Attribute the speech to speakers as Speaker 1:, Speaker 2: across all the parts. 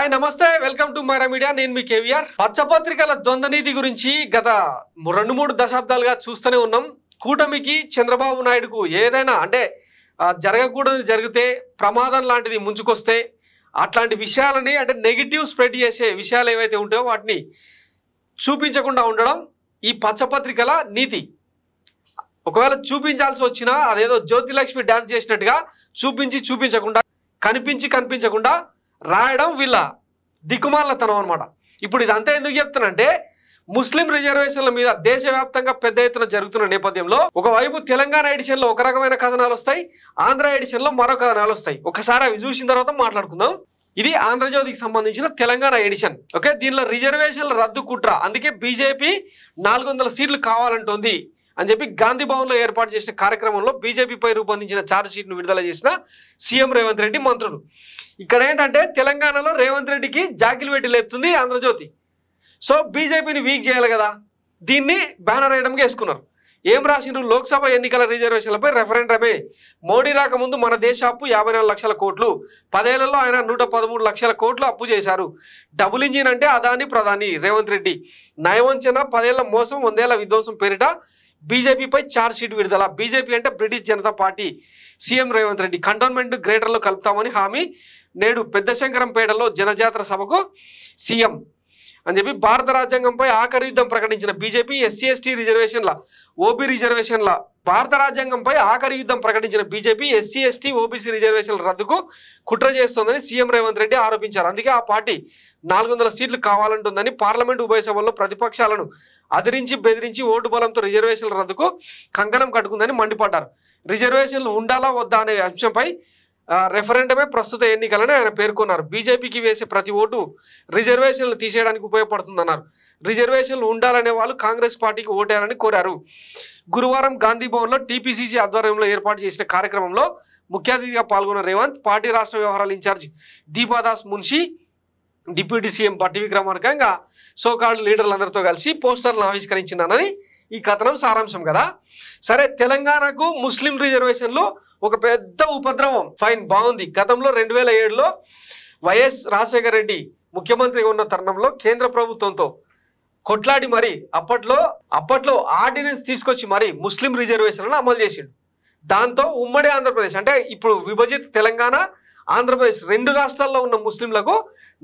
Speaker 1: Hi నమస్తే welcome to Myra media నేను మీ కేవీఆర్ పచ్చపత్రికల ద్వంద్వనీతి గురించి గత 2-3 దశాబ్దాలుగా చూస్తూనే ఉన్నాం కూటమికి చంద్రబాబు నాయుడుకు ఏదైనా అంటే జరగకూడదు జరిగితే ప్రమాదం లాంటిది ముంచుకొస్తే అట్లాంటి విషయాలని అంటే నెగటివ్ స్ప్రెడ్ చేసే విషయాలు ఏవైతే ఉంటాయో వాటిని చూపించకుండా ఉండడం ఈ పచ్చపత్రికల నీతి ఒకవేళ చూపించాల్సి వచ్చినా అదేదో జ్యోతిలక్ష్మి డాన్స్ చేసినట్టుగా చూపించకుండా కనిపించకుండా రాయడం వీళ్ళ దిక్కుమాలతనం అనమాట ఇప్పుడు ఇదంతా ఎందుకు చెప్తానంటే ముస్లిం రిజర్వేషన్ల మీద దేశవ్యాప్తంగా పెద్ద ఎత్తున జరుగుతున్న నేపథ్యంలో ఒకవైపు తెలంగాణ ఎడిషన్లో ఒక రకమైన కథనాలు వస్తాయి ఆంధ్ర ఎడిషన్లో మరో కథనాలు వస్తాయి ఒకసారి అవి చూసిన తర్వాత మాట్లాడుకుందాం ఇది ఆంధ్రజ్యోతికి సంబంధించిన తెలంగాణ ఎడిషన్ ఓకే దీనిలో రిజర్వేషన్ల రద్దు కుట్ర అందుకే బీజేపీ 400 సీట్లు కావాలంటోంది అని చెప్పి గాంధీ భవన్లో ఏర్పాటు చేసిన కార్యక్రమంలో బీజేపీపై రూపొందించిన ఛార్జ్ షీట్ను విడుదల చేసిన సీఎం రేవంత్ రెడ్డి మంత్రులు ఇక్కడ ఏంటంటే తెలంగాణలో రేవంత్ రెడ్డికి జాకిలు పెట్టి లేపుతుంది ఆంధ్రజ్యోతి సో బీజేపీని వీక్ చేయాలి కదా దీన్ని బ్యానర్ వేయడానికి వేసుకున్నారు ఏం రాసిండ్రు లోక్సభ ఎన్నికల రిజర్వేషన్లపై రెఫరెండమే మోడీ రాకముందు మన దేశ అప్పు 54 లక్షల కోట్లు 10 ఏళ్లలో ఆయన 113 లక్షల కోట్లు అప్పు చేశారు డబుల్ ఇంజిన్ అంటే అదాని ప్రధాని రేవంత్ రెడ్డి నయవంచన 10 ఏళ్ల మోసం 100 ఏళ్ల విధ్వంసం పేరిట బీజేపీపై ఛార్జ్ షీట్ విడుదల బీజేపీ అంటే British Janata party CM Revanth Reddy cantonment గ్రేటర్లో కలుపుతామని హామీ నేడు పెద్దశంకరంపేటలో జనజాతర సభకు సీఎం అని చెప్పి భారత రాజ్యాంగంపై ఆఖరి యుద్ధం ప్రకటించిన బీజేపీ ఎస్సీ ఎస్టీ రిజర్వేషన్ల ఓబీ రిజర్వేషన్ల భారత రాజ్యాంగంపై ఆఖరి యుద్ధం ప్రకటించిన బీజేపీ ఎస్సీ ఎస్టీ ఓబీసీ రిజర్వేషన్ల రద్దుకు కుట్ర చేస్తోందని సీఎం రేవంత్ రెడ్డి ఆరోపించారు అందుకే ఆ పార్టీ 400 సీట్లు కావాలంటుందని పార్లమెంట్ ఉభయ సభల్లో ప్రతిపక్షాలను అదిరించి బెదిరించి ఓటు బలంతో రిజర్వేషన్ల రద్దుకు కంకణం కట్టుకుందని మండిపడ్డారు రిజర్వేషన్లు ఉండాలా వద్దా అనే అంశంపై రెఫరెండమే ప్రస్తుత ఎన్నికలని ఆయన పేర్కొన్నారు బీజేపీకి వేసే ప్రతి ఓటు రిజర్వేషన్లు తీసేయడానికి ఉపయోగపడుతుందన్నారు రిజర్వేషన్లు ఉండాలనే వాళ్ళు కాంగ్రెస్ పార్టీకి ఓటేయాలని కోరారు గురువారం గాంధీ భవన్లో టీపీసీసీ ఆధ్వర్యంలో ఏర్పాటు చేసిన కార్యక్రమంలో ముఖ్య అతిథిగా పాల్గొన్న రేవంత్ పార్టీ రాష్ట్ర వ్యవహారాల incharge Deepa Das Munshi deputy CM పట్టి విక్రమార్కంగా సోకాల్డ్ లీడర్లందరితో కలిసి పోస్టర్లను ఆవిష్కరించిందన్నది ఈ కథనం సారాంశం కదా సరే తెలంగాణకు ముస్లిం రిజర్వేషన్లు ఒక పెద్ద ఉపద్రవం ఫైన్ బాగుంది గతంలో 2007లో వైఎస్ రాజశేఖర రెడ్డి ముఖ్యమంత్రిగా ఉన్న తరుణంలో కేంద్ర ప్రభుత్వంతో కొట్లాడి మరి అప్పట్లో ఆర్డినెన్స్ తీసుకొచ్చి మరి ముస్లిం రిజర్వేషన్లను అమలు చేసిండు దాంతో ఉమ్మడి ఆంధ్రప్రదేశ్ అంటే ఇప్పుడు విభజిత తెలంగాణ ఆంధ్రప్రదేశ్ 2 రాష్ట్రాల్లో ఉన్న ముస్లింలకు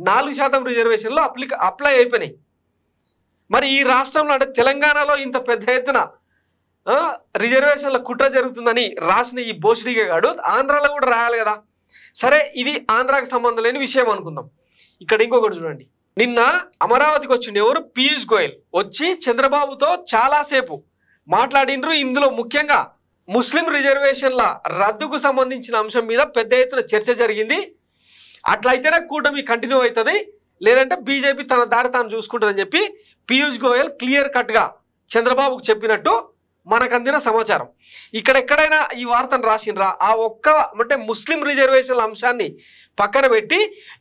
Speaker 1: 4% రిజర్వేషన్లు అప్లై అయిపోయినాయి మరి ఈ రాష్ట్రంలో అంటే తెలంగాణలో ఇంత పెద్ద ఎత్తున రిజర్వేషన్ల కుట్ర జరుగుతుందని రాసిన ఈ బోషిడిగే గాడు ఆంధ్రాలో కూడా రాయాలి కదా సరే ఇది ఆంధ్రాకి సంబంధం లేని విషయం అనుకుందాం ఇక్కడ ఇంకొకటి చూడండి నిన్న అమరావతికి వచ్చిండే ఎవరు పీయూష్ గోయల్ వచ్చి చంద్రబాబుతో చాలాసేపు మాట్లాడిండ్రు ఇందులో ముఖ్యంగా ముస్లిం రిజర్వేషన్ల రద్దుకు సంబంధించిన అంశం మీద పెద్ద ఎత్తున చర్చ జరిగింది అట్లయితేనే కూటమి కంటిన్యూ అవుతుంది లేదంటే బీజేపీ తన దారి తాను చూసుకుంటుందని చెప్పి పీయూష్ గోయల్ క్లియర్ కట్గా చంద్రబాబుకు చెప్పినట్టు మనకు అందిన సమాచారం ఇక్కడెక్కడైనా ఈ వార్తను రాసిండ్రా ఆ ఒక్క అంటే ముస్లిం రిజర్వేషన్ల అంశాన్ని పక్కన పెట్టి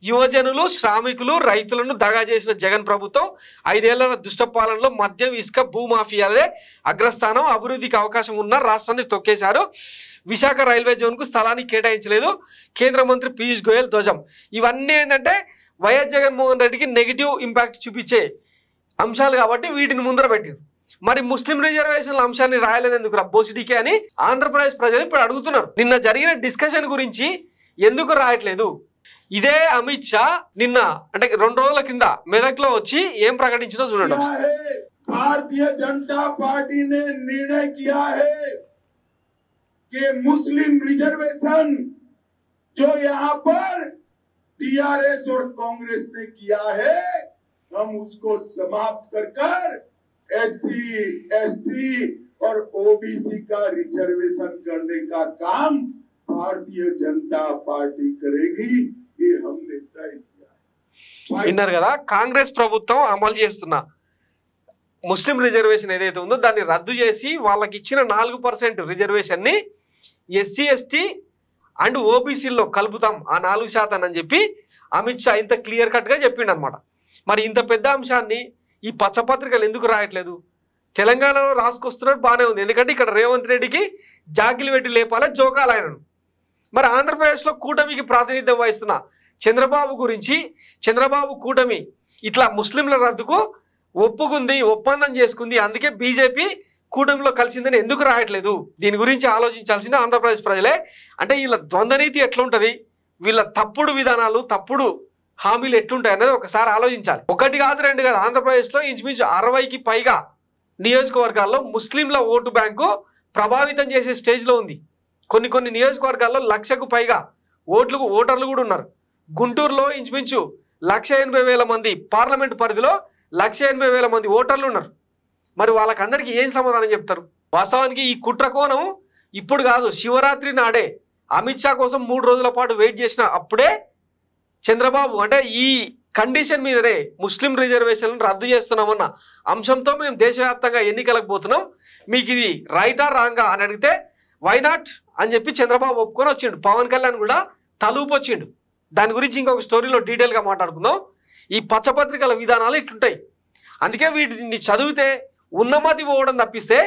Speaker 1: యువజనులు శ్రామికులు రైతులను దగా చేసిన జగన్ ప్రభుత్వం 5 ఏళ్ల దుష్టపాలనలో మద్యం ఇసుక భూమాఫియాలే అగ్రస్థానం అభివృద్ధికి అవకాశం ఉన్న రాష్ట్రాన్ని తొక్కేశారు విశాఖ రైల్వే జోన్కు స్థలాన్ని కేటాయించలేదు కేంద్ర మంత్రి పీయూష్ గోయల్ ధ్వజం ఇవన్నీ ఏంటంటే వైఎస్ జగన్మోహన్ రెడ్డికి నెగిటివ్ ఇంపాక్ట్ చూపించే అంశాలు కాబట్టి వీటిని ముందర పెట్టారు మరి ముస్లిం రిజర్వేషన్ల అంశాన్ని రాయలేదు ఎందుకు బోసిడీకే అని ఆంధ్రప్రదేశ్ ప్రజలు ఇప్పుడు అడుగుతున్నారు నిన్న జరిగిన డిస్కషన్ గురించి ఎందుకు రాయట్లేదు ఇదే అమిత్ షా నిన్న అంటే 2 రోజుల కింద మెదక్లో వచ్చి ఏం ప్రకటించిందో చూడండి
Speaker 2: భారతీయ జనతా పార్టీ ने निर्णय किया है कि मुस्लिम रिजर्वेशन जो यहाँ पर टीआरएस और कांग्रेस ने किया है हम उसको समाप्त कर एससी एसटी और ओबीसी का रिजर्वेशन करने का काम भारतीय जनता पार्टी करेगी ये हमने तय किया है
Speaker 1: విన్నారు కదా కాంగ్రెస్ ప్రభుత్వం అమలు చేస్తున్న ముస్లిం రిజర్వేషన్ ఏదైతే ఉందో దాన్ని రద్దు చేసి వాళ్ళకి ఇచ్చిన 4% రిజర్వేషన్ని ఎస్సీ ఎస్టీ అండ్ ఓబీసీల్లో కలుపుతాం ఆ 4% అని చెప్పి అమిత్ షా ఇంత క్లియర్ కట్గా చెప్పిండు అనమాట మరి ఇంత పెద్ద అంశాన్ని ఈ పచ్చపత్రికలు ఎందుకు రాయట్లేదు తెలంగాణలో రాసుకొస్తున్నారు బాగానే ఉంది ఎందుకంటే ఇక్కడ రేవంత్ రెడ్డికి జాకిలు పెట్టి లేపాలి జోకాలు ఆయనను మరి ఆంధ్రప్రదేశ్లో కూటమికి ప్రాతినిధ్యం వహిస్తున్న చంద్రబాబు గురించి, చంద్రబాబు కూటమి ఇట్లా ముస్లింల రద్దుకు ఒప్పుకుంది, ఒప్పందం చేసుకుంది, అందుకే బీజేపీ కూటమిలో కలిసిందని ఎందుకు రాయట్లేదు? దీని గురించి ఆలోచించాల్సింది ఆంధ్రప్రదేశ్ ప్రజలే. అంటే వీళ్ళ ద్వంద్వనీతి ఎట్లుంటుంది, వీళ్ళ తప్పుడు విధానాలు, తప్పుడు హామీలు ఎట్లుంటాయి అనేది ఒకసారి ఆలోచించాలి. ఒకటి కాదు, రెండు కాదు, ఆంధ్రప్రదేశ్లో ఇంచుమించు 60కి పైగా నియోజకవర్గాల్లో ముస్లింల ఓటు బ్యాంకు ప్రభావితం చేసే స్టేజ్లో ఉంది. కొన్ని నియోజకవర్గాల్లో 1,00,000కు పైగా ఓటర్లు కూడా ఉన్నారు. గుంటూరులో ఇంచుమించు 1,80,000 మంది, పార్లమెంట్ పరిధిలో 1,80,000 మంది ఓటర్లు ఉన్నారు. మరి వాళ్ళకందరికీ ఏం సమాధానం చెప్తారు? వాస్తవానికి ఈ కుట్ర కోణం ఇప్పుడు కాదు, శివరాత్రి నాడే అమిత్ షా కోసం 3 రోజుల పాటు వెయిట్ చేసిన అప్పుడే చంద్రబాబు అంటే ఈ కండిషన్ మీదనే ముస్లిం రిజర్వేషన్లను రద్దు చేస్తున్నామన్న అంశంతో మేము దేశవ్యాప్తంగా ఎన్నికలకు పోతున్నాం, మీకు ఇది రైటా రాంగా అని అడిగితే వై నాట్ అని చెప్పి చంద్రబాబు ఒప్పుకొని వచ్చిండు. పవన్ కళ్యాణ్ కూడా తలూపు వచ్చిండు. దాని గురించి ఇంకొక స్టోరీలో డీటెయిల్గా మాట్లాడుకుందాం. ఈ పచ్చపత్రికల విధానాలు ఇట్లుంటాయి. అందుకే వీటిని చదివితే ఉన్నమతి పోవడం తప్పిస్తే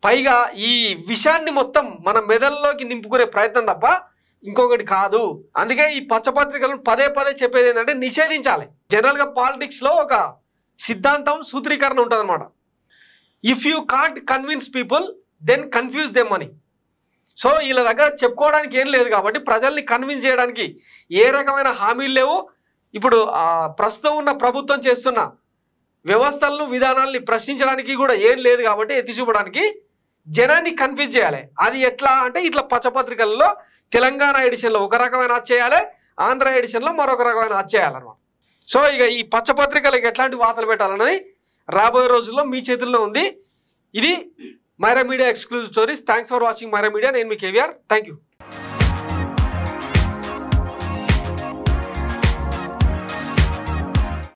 Speaker 1: పైగా ఈ విషయాన్ని మొత్తం మన మెదల్లోకి నింపుకునే ప్రయత్నం తప్ప ఇంకొకటి కాదు. అందుకే ఈ పచ్చపత్రికలను పదే చెప్పేది ఏంటంటే నిషేధించాలి. జనరల్గా పాలిటిక్స్లో ఒక సిద్ధాంతం, సూత్రీకరణ ఉంటుంది అనమాట. If you can't convince people then confuse them అని. సో వీళ్ళ దగ్గర చెప్పుకోవడానికి ఏం లేదు కాబట్టి ప్రజల్ని కన్విన్స్ చేయడానికి ఏ రకమైన హామీలు లేవు. ఇప్పుడు ప్రస్తుతం ఉన్న ప్రభుత్వం చేస్తున్న వ్యవస్థలను, విధానాలని ప్రశ్నించడానికి కూడా ఏం లేదు కాబట్టి ఎత్తి చూపడానికి జనాన్ని కన్ఫ్యూజ్ చేయాలి. అది ఎట్లా అంటే ఇట్లా పచ్చపత్రికల్లో తెలంగాణ ఎడిషన్లో ఒక రకమైన చేయాలి, ఆంధ్ర ఎడిషన్లో మరొక రకమైన చేయాలన్నమాట. సో ఇక ఈ పచ్చపత్రికలకు ఎట్లాంటి వార్తలు పెట్టాలన్నది రాబోయే రోజుల్లో మీ చేతుల్లో ఉంది. ఇది Myra media exclusive stories. Thanks for watching Myra media. నేను మీ కేవీఆర్. Thank you.